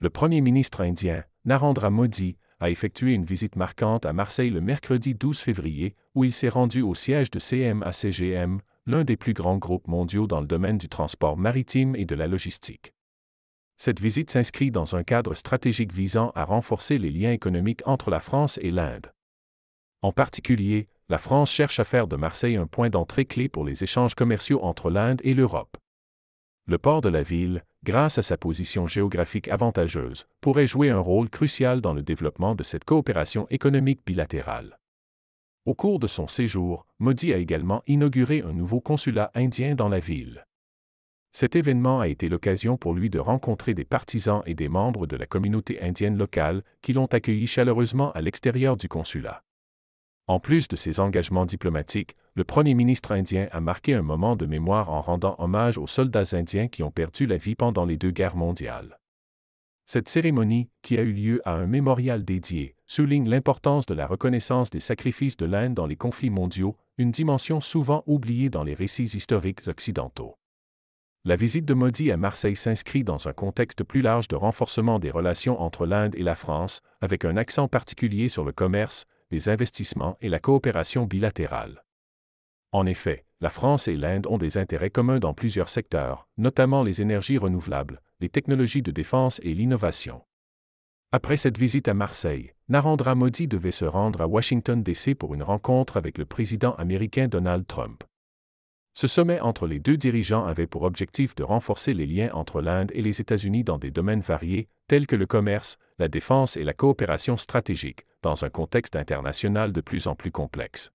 Le Premier ministre indien, Narendra Modi, a effectué une visite marquante à Marseille le mercredi 12 février, où il s'est rendu au siège de CMA-CGM, l'un des plus grands groupes mondiaux dans le domaine du transport maritime et de la logistique. Cette visite s'inscrit dans un cadre stratégique visant à renforcer les liens économiques entre la France et l'Inde. En particulier, la France cherche à faire de Marseille un point d'entrée clé pour les échanges commerciaux entre l'Inde et l'Europe. Le port de la ville, grâce à sa position géographique avantageuse, pourrait jouer un rôle crucial dans le développement de cette coopération économique bilatérale. Au cours de son séjour, Modi a également inauguré un nouveau consulat indien dans la ville. Cet événement a été l'occasion pour lui de rencontrer des partisans et des membres de la communauté indienne locale qui l'ont accueilli chaleureusement à l'extérieur du consulat. En plus de ses engagements diplomatiques, le Premier ministre indien a marqué un moment de mémoire en rendant hommage aux soldats indiens qui ont perdu la vie pendant les 2 guerres mondiales. Cette cérémonie, qui a eu lieu à un mémorial dédié, souligne l'importance de la reconnaissance des sacrifices de l'Inde dans les conflits mondiaux, une dimension souvent oubliée dans les récits historiques occidentaux. La visite de Modi à Marseille s'inscrit dans un contexte plus large de renforcement des relations entre l'Inde et la France, avec un accent particulier sur le commerce, les investissements et la coopération bilatérale. En effet, la France et l'Inde ont des intérêts communs dans plusieurs secteurs, notamment les énergies renouvelables, les technologies de défense et l'innovation. Après cette visite à Marseille, Narendra Modi devait se rendre à Washington DC pour une rencontre avec le président américain Donald Trump. Ce sommet entre les 2 dirigeants avait pour objectif de renforcer les liens entre l'Inde et les États-Unis dans des domaines variés, tels que le commerce, la défense et la coopération stratégique, dans un contexte international de plus en plus complexe.